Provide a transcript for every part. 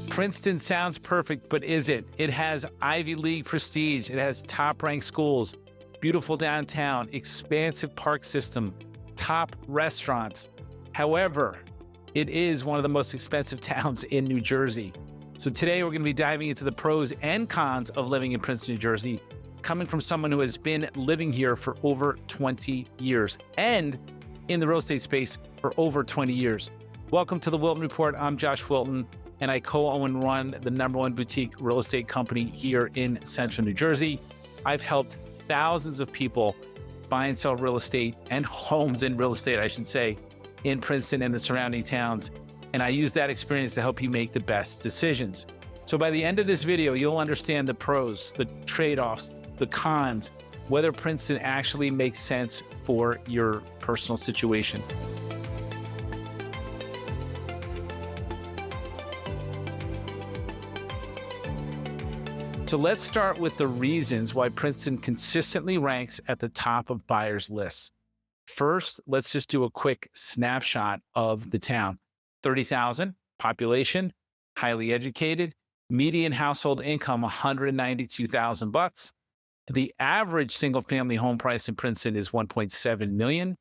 Princeton sounds perfect, but is it? It has Ivy League prestige. It has top-ranked schools, beautiful downtown, expansive park system, top restaurants. However, it is one of the most expensive towns in New Jersey. So today we're going to be diving into the pros and cons of living in Princeton, New Jersey, coming from someone who has been living here for over 20 years and in the real estate space for over 20 years. Welcome to the Wilton Report. I'm Josh Wilton, and I co-own and run the #1 boutique real estate company here in Central New Jersey. I've helped thousands of people buy and sell real estate and homes in real estate, I should say, in Princeton and the surrounding towns. And I use that experience to help you make the best decisions. So by the end of this video, you'll understand the pros, the trade-offs, the cons, whether Princeton actually makes sense for your personal situation. So let's start with the reasons why Princeton consistently ranks at the top of buyers' lists. First, let's just do a quick snapshot of the town. 30,000 population, highly educated, median household income $192,000. The average single-family home price in Princeton is $1.7 million.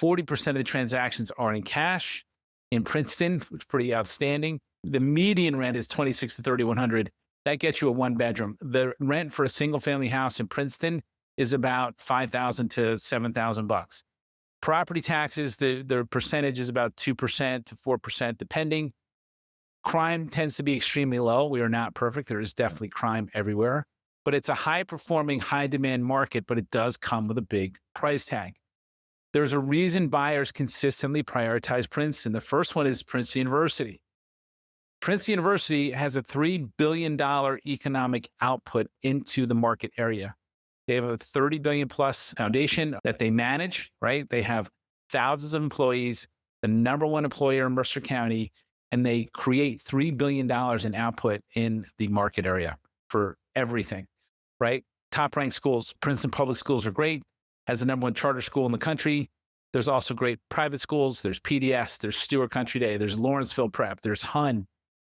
40% of the transactions are in cash. In Princeton, which is pretty outstanding, the median rent is $2,600 to $3,100. That gets you a one-bedroom. The rent for a single-family house in Princeton is about $5,000 to $7,000. Property taxes, the percentage is about 2% to 4%, depending. Crime tends to be extremely low. We are not perfect. There is definitely crime everywhere. But it's a high-performing, high-demand market, but it does come with a big price tag. There's a reason buyers consistently prioritize Princeton. The first one is Princeton University. Princeton University has a $3 billion economic output into the market area. They have a $30 billion plus foundation that they manage, right? They have thousands of employees, the #1 employer in Mercer County, and they create $3 billion in output in the market area for everything, right? Top ranked schools, Princeton Public Schools are great, has the #1 charter school in the country. There's also great private schools. There's PDS, there's Stewart Country Day, there's Lawrenceville Prep, there's Hun.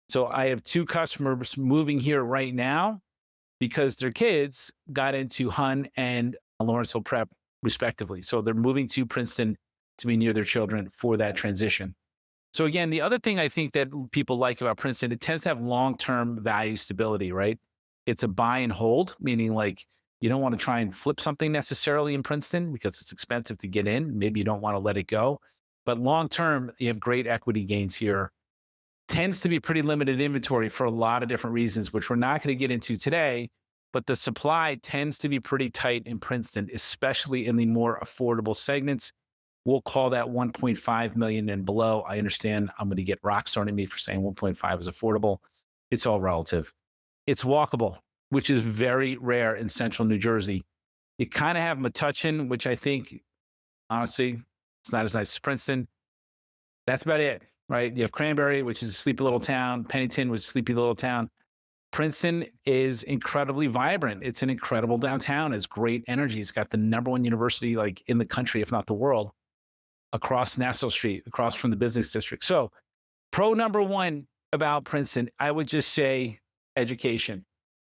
So I have 2 customers moving here right now because their kids got into Hun and Lawrenceville Prep respectively. So they're moving to Princeton to be near their children for that transition. So again, the other thing I think that people like about Princeton, it tends to have long-term value stability, right? It's a buy and hold, meaning like you don't want to try and flip something necessarily in Princeton because it's expensive to get in. Maybe you don't want to let it go. But long-term, you have great equity gains here. Tends to be pretty limited inventory for a lot of different reasons, which we're not going to get into today, but the supply tends to be pretty tight in Princeton, especially in the more affordable segments. We'll call that 1.5 million and below. I understand I'm going to get rocks thrown at me for saying 1.5 is affordable. It's all relative. It's walkable, which is very rare in Central New Jersey. You kind of have Metuchen, which I think, honestly, it's not as nice as Princeton. That's about it. Right? You have Cranberry, which is a sleepy little town, Pennington, which is a sleepy little town. Princeton is incredibly vibrant. It's an incredible downtown. It's great energy. It's got the #1 university like in the country, if not the world, across Nassau Street, across from the business district. So pro #1 about Princeton, I would just say education.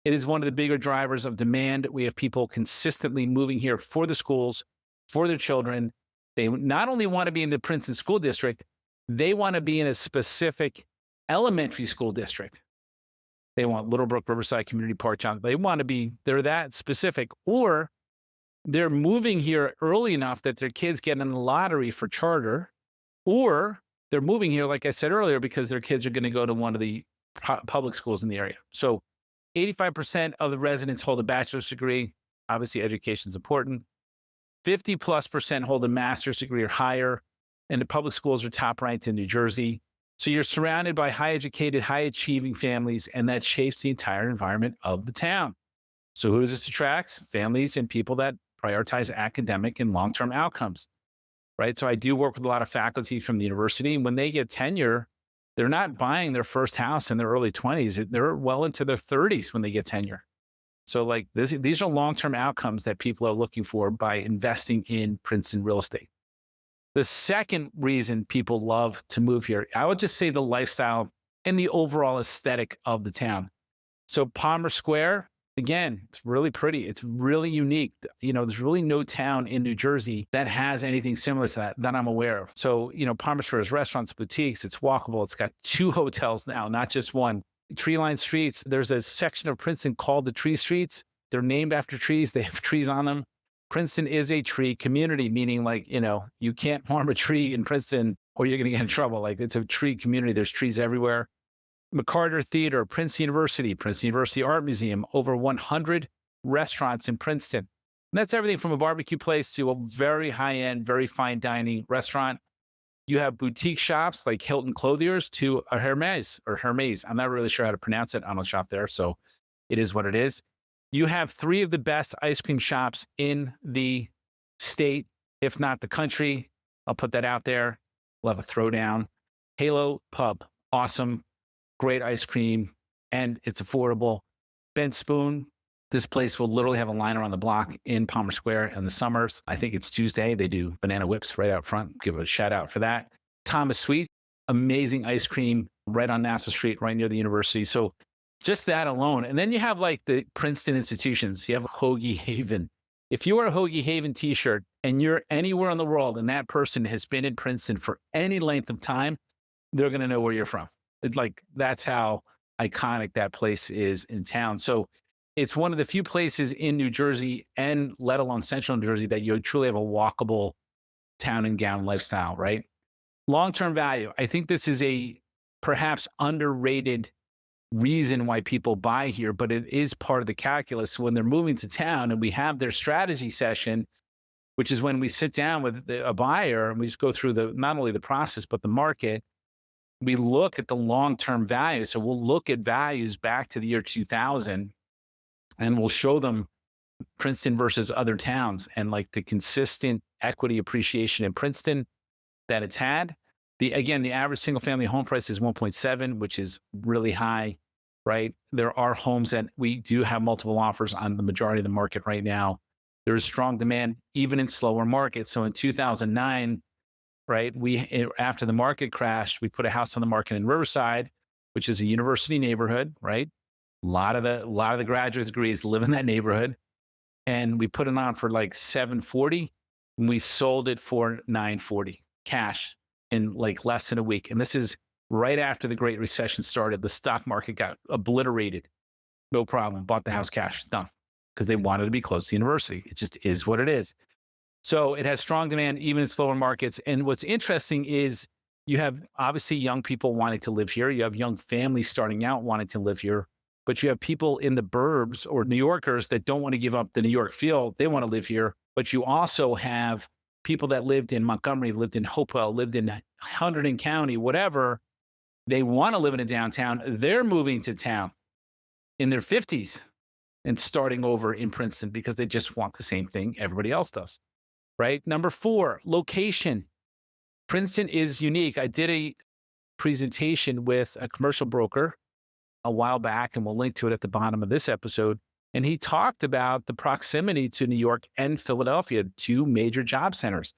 It is one of the bigger drivers of demand. We have people consistently moving here for the schools, for their children. They not only want to be in the Princeton School District, they want to be in a specific elementary school district. They want Little Brook, Riverside, Community Park, Johnson. They want to be, they're that specific, or they're moving here early enough that their kids get in the lottery for charter, or they're moving here, like I said earlier, because their kids are going to go to one of the public schools in the area. So 85% of the residents hold a bachelor's degree. Obviously, education is important. 50+% hold a master's degree or higher. And the public schools are top ranked in New Jersey. So you're surrounded by high educated, high achieving families, and that shapes the entire environment of the town. So who does this attract? Families and people that prioritize academic and long-term outcomes, right? So I do work with a lot of faculty from the university, and when they get tenure, they're not buying their first house in their early 20s. They're well into their 30s when they get tenure. So like these are long-term outcomes that people are looking for by investing in Princeton real estate. The second reason people love to move here, I would just say the lifestyle and the overall aesthetic of the town. So Palmer Square, again, it's really pretty. It's really unique. You know, there's really no town in New Jersey that has anything similar to that I'm aware of. So, you know, Palmer Square has restaurants, boutiques, it's walkable. It's got 2 hotels now, not just one. Tree-lined streets. There's a section of Princeton called the Tree Streets. They're named after trees. They have trees on them. Princeton is a tree community, meaning like, you know, you can't harm a tree in Princeton or you're going to get in trouble. Like it's a tree community. There's trees everywhere. McCarter Theater, Princeton University Art Museum, over 100 restaurants in Princeton. And that's everything from a barbecue place to a very high-end, very fine dining restaurant. You have boutique shops like Hilton Clothiers to a Hermes. I'm not really sure how to pronounce it. I don't shop there, so it is what it is. You have 3 of the best ice cream shops in the state, if not the country. I'll put that out there. We'll have a throwdown. Halo Pub, awesome. Great ice cream, and it's affordable. Ben Spoon, this place will literally have a line around the block in Palmer Square in the summers. I think it's Tuesday. They do banana whips right out front. Give a shout out for that. Thomas Sweet, amazing ice cream right on Nassau Street, right near the university. So just that alone. And then you have like the Princeton institutions. You have Hoagie Haven. If you wear a Hoagie Haven t-shirt and you're anywhere in the world and that person has been in Princeton for any length of time, they're going to know where you're from. It's like, that's how iconic that place is in town. So it's one of the few places in New Jersey and let alone central New Jersey that you truly have a walkable town and gown lifestyle, right? Long-term value. I think this is a perhaps underrated reason why people buy here, but it is part of the calculus. So when they're moving to town and we have their strategy session, which is when we sit down with a buyer and we just go through not only the process, but the market, we look at the long-term value. So we'll look at values back to the year 2000 and we'll show them Princeton versus other towns and like the consistent equity appreciation in Princeton that it's had. Again, the average single family home price is 1.7, which is really high, right? There are homes that we do have multiple offers on the majority of the market right now. There is strong demand even in slower markets. So in 2009, right, after the market crashed, we put a house on the market in Riverside, which is a university neighborhood, right? A lot of the graduate degrees live in that neighborhood. And we put it on for like $740 and we sold it for $940 cash in like less than a week. And this is right after the Great Recession started. The stock market got obliterated. No problem. Bought the house cash, done. Because they wanted to be close to the university. It just is what it is. So it has strong demand, even in slower markets. And what's interesting is you have obviously young people wanting to live here. You have young families starting out wanting to live here. But you have people in the burbs or New Yorkers that don't want to give up the New York feel. They want to live here. But you also have people that lived in Montgomery, lived in Hopewell, lived in Hunterdon County, whatever. They want to live in a downtown. They're moving to town in their 50s and starting over in Princeton because they just want the same thing everybody else does. Right? Number 4, location. Princeton is unique. I did a presentation with a commercial broker a while back, and we'll link to it at the bottom of this episode. And he talked about the proximity to New York and Philadelphia, 2 major job centers.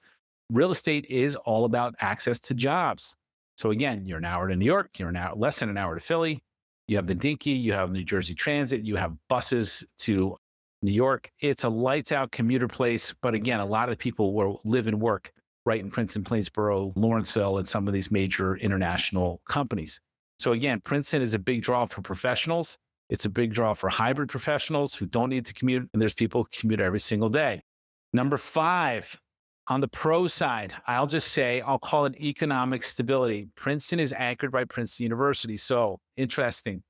Real estate is all about access to jobs. So again, you're an hour to New York, you're less than an hour to Philly. You have the Dinky, you have New Jersey Transit, you have buses to New York. It's a lights out commuter place. But again, a lot of the people will live and work right in Princeton, Plainsboro, Lawrenceville, and some of these major international companies. So again, Princeton is a big draw for professionals. It's a big draw for hybrid professionals who don't need to commute. And there's people who commute every single day. Number 5, on the pro side, I'll call it economic stability. Princeton is anchored by Princeton University. So interesting.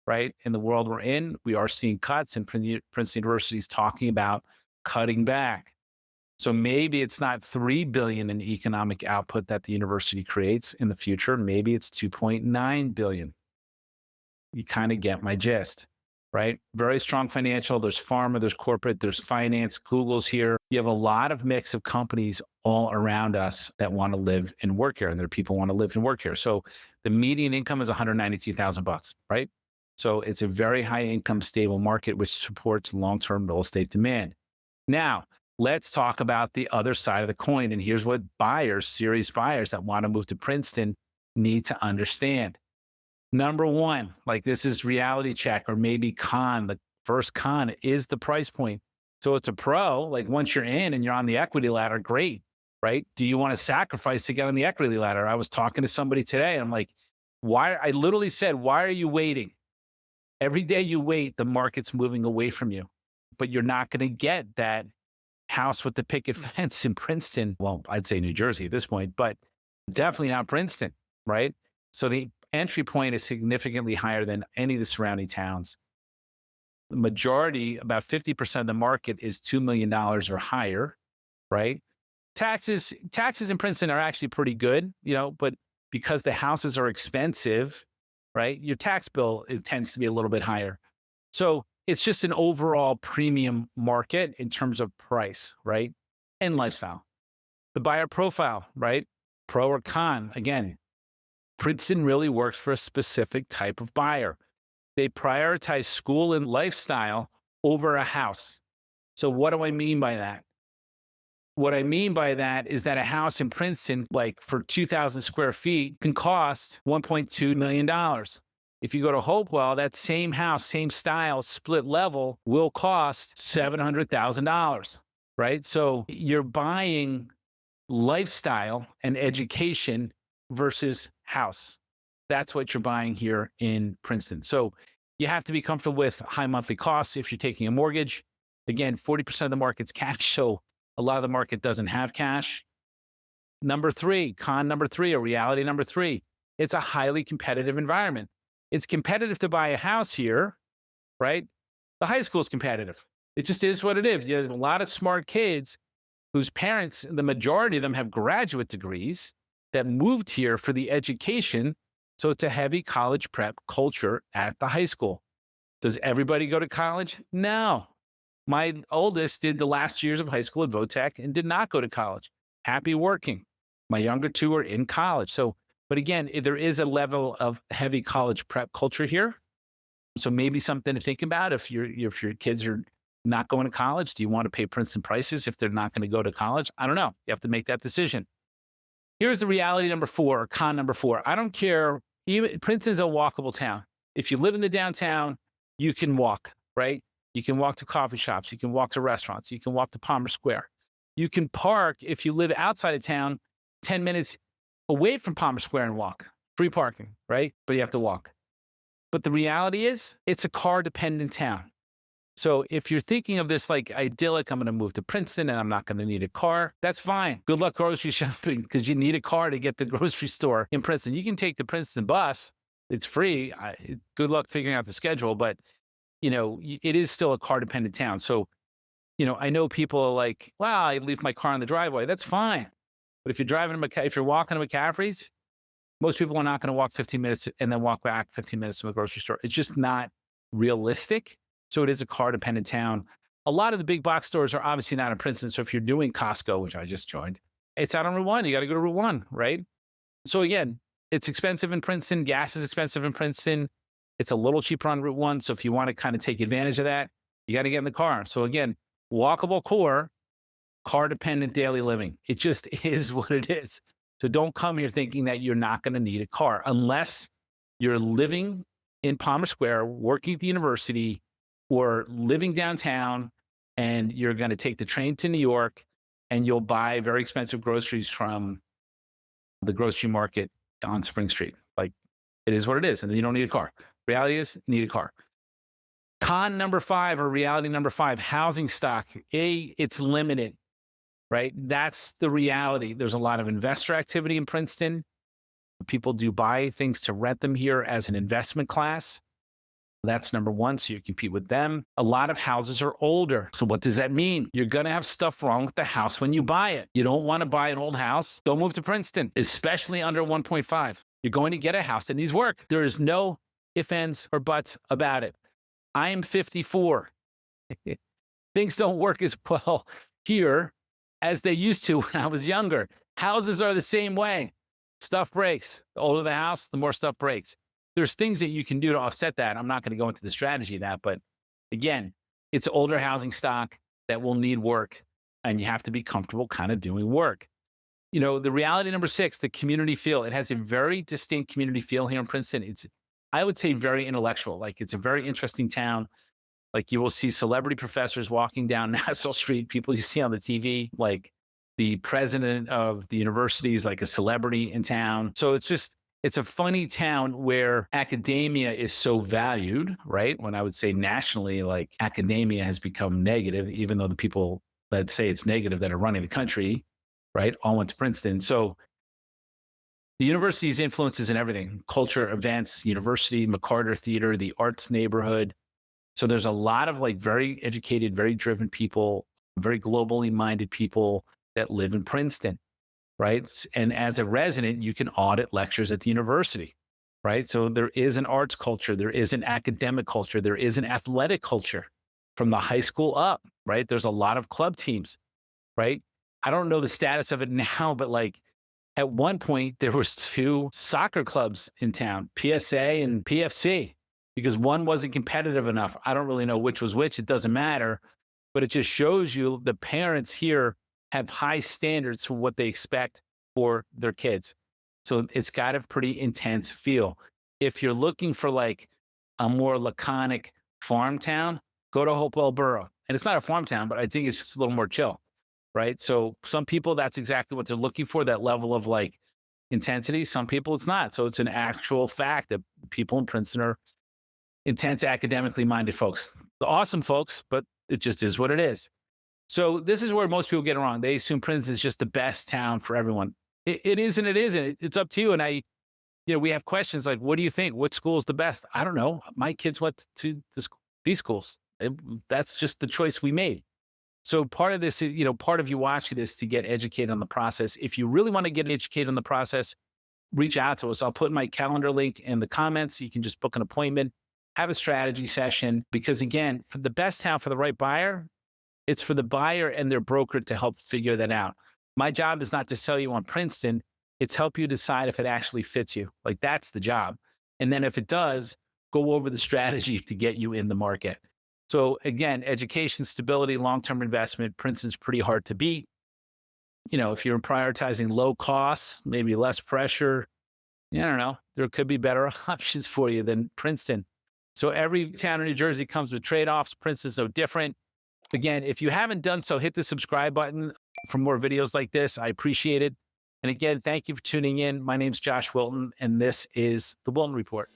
Right? In the world we're in, we are seeing cuts, and Princeton University is talking about cutting back. So maybe it's not $3 billion in economic output that the university creates in the future. Maybe it's $2.9 billion. You kind of get my gist, right? Very strong financial. There's pharma, there's corporate, there's finance. Google's here. You have a lot of mix of companies all around us that want to live and work here, and there are people who want to live and work here. So the median income is $192,000, right? So it's a very high income, stable market, which supports long-term real estate demand. Now, let's talk about the other side of the coin. And here's what serious buyers that want to move to Princeton need to understand. Number one, like this is reality check or maybe con. The first con is the price point. So it's a pro. Like once you're in and you're on the equity ladder, great, right? Do you want to sacrifice to get on the equity ladder? I was talking to somebody today. And I'm like, why? I literally said, why are you waiting? Every day you wait, the market's moving away from you, but you're not going to get that house with the picket fence in Princeton. Well, I'd say New Jersey at this point, but definitely not Princeton, right? So the entry point is significantly higher than any of the surrounding towns. The majority, about 50% of the market is $2 million or higher, right? Taxes in Princeton are actually pretty good, but because the houses are expensive, right? Your tax bill, it tends to be a little bit higher. So it's just an overall premium market in terms of price, right? And lifestyle. The buyer profile, right? Pro or con, again, Princeton really works for a specific type of buyer. They prioritize school and lifestyle over a house. So what do I mean by that? What I mean by that is that a house in Princeton, like for 2,000 square feet, can cost $1.2 million. If you go to Hopewell, that same house, same style, split level will cost $700,000, right? So you're buying lifestyle and education versus house. That's what you're buying here in Princeton. So you have to be comfortable with high monthly costs if you're taking a mortgage. Again, 40% of the market's cash, so a lot of the market doesn't have cash. Number three, con number three, or reality number three, it's a highly competitive environment. It's competitive to buy a house here, right? The high school is competitive. It just is what it is. There's a lot of smart kids whose parents, the majority of them have graduate degrees that moved here for the education. So it's a heavy college prep culture at the high school. Does everybody go to college? No. My oldest did the last years of high school at Votech and did not go to college. Happy working. My younger two are in college. So, but again, there is a level of heavy college prep culture here. So maybe something to think about if your kids are not going to college. Do you want to pay Princeton prices if they're not going to go to college? I don't know. You have to make that decision. Here's the reality number four, or con number four. I don't care. Even Princeton's a walkable town. If you live in the downtown, you can walk, right? You can walk to coffee shops. You can walk to restaurants. You can walk to Palmer Square. You can park if you live outside of town, 10 minutes away from Palmer Square and walk. Free parking, right? But you have to walk. But the reality is, it's a car-dependent town. So if you're thinking of this like idyllic, I'm going to move to Princeton and I'm not going to need a car, that's fine. Good luck grocery shopping because you need a car to get the grocery store in Princeton. You can take the Princeton bus. It's free. Good luck figuring out the schedule, but it is still a car-dependent town. So, I know people are like, wow, I leave my car in the driveway. That's fine. But if you're walking to McCaffrey's, most people are not going to walk 15 minutes and then walk back 15 minutes to the grocery store. It's just not realistic. So it is a car-dependent town. A lot of the big box stores are obviously not in Princeton. So if you're doing Costco, which I just joined, it's out on Route 1. You got to go to Route 1, right? So again, it's expensive in Princeton. Gas is expensive in Princeton. It's a little cheaper on Route 1. So if you want to kind of take advantage of that, you got to get in the car. So again, walkable core, car-dependent daily living. It just is what it is. So don't come here thinking that you're not going to need a car unless you're living in Palmer Square, working at the university, or living downtown, and you're going to take the train to New York and you'll buy very expensive groceries from the grocery market on Spring Street. Like, it is what it is. And then you don't need a car. Reality is, you need a car. Con number five, or reality number five, housing stock. It's limited, right? That's the reality. There's a lot of investor activity in Princeton. People do buy things to rent them here as an investment class. That's number one, so you compete with them. A lot of houses are older. So what does that mean? You're going to have stuff wrong with the house when you buy it. You don't want to buy an old house. Don't move to Princeton, especially under 1.5. You're going to get a house that needs work. There is no ifs, ands, or buts about it. I am 54. Things don't work as well here as they used to when I was younger. Houses are the same way. Stuff breaks. The older the house, the more stuff breaks. There's things that you can do to offset that. I'm not going to go into the strategy of that, but again, it's older housing stock that will need work, and you have to be comfortable kind of doing work. The reality number six, the community feel. It has a very distinct community feel here in Princeton. I would say very intellectual. Like it's a very interesting town. Like you will see celebrity professors walking down Nassau Street, people you see on the TV, like the president of the university is like a celebrity in town. So it's a funny town where academia is so valued, right? When I would say nationally, like academia has become negative, even though the people that say it's negative that are running the country, right, all went to Princeton. So the university's influences in everything, culture, events, university, McCarter Theater, the arts neighborhood. So there's a lot of like very educated, very driven people, very globally minded people that live in Princeton, right? And as a resident, you can audit lectures at the university, right? So there is an arts culture, there is an academic culture, there is an athletic culture from the high school up, right? There's a lot of club teams, right? I don't know the status of it now, but like at one point there was 2 soccer clubs in town, PSA and PFC, because one wasn't competitive enough. I don't really know which was which. It doesn't matter, but it just shows you the parents here have high standards for what they expect for their kids. So it's got a pretty intense feel. If you're looking for like a more laconic farm town, go to Hopewell Borough. And it's not a farm town, but I think it's just a little more chill, right? So some people, that's exactly what they're looking for, that level of like intensity. Some people, it's not. So it's an actual fact that people in Princeton are intense, academically minded folks. The awesome folks, but it just is what it is. So this is where most people get it wrong. They assume Princeton is just the best town for everyone. It isn't. It isn't. It's up to you. And we have questions like, what do you think? What school is the best? I don't know. My kids went to these schools. That's just the choice we made. So part of this, part of you watching this to get educated on the process. If you really want to get educated on the process, reach out to us. I'll put my calendar link in the comments. You can just book an appointment, have a strategy session, because again, for the best town for the right buyer, it's for the buyer and their broker to help figure that out. My job is not to sell you on Princeton. It's help you decide if it actually fits you. Like that's the job. And then if it does, go over the strategy to get you in the market. So again, education, stability, long-term investment, Princeton's pretty hard to beat. If you're prioritizing low costs, maybe less pressure, I don't know, there could be better options for you than Princeton. So every town in New Jersey comes with trade-offs. Princeton's no different. Again, if you haven't done so, hit the subscribe button for more videos like this. I appreciate it. And again, thank you for tuning in. My name's Josh Wilton, and this is The Wilton Report.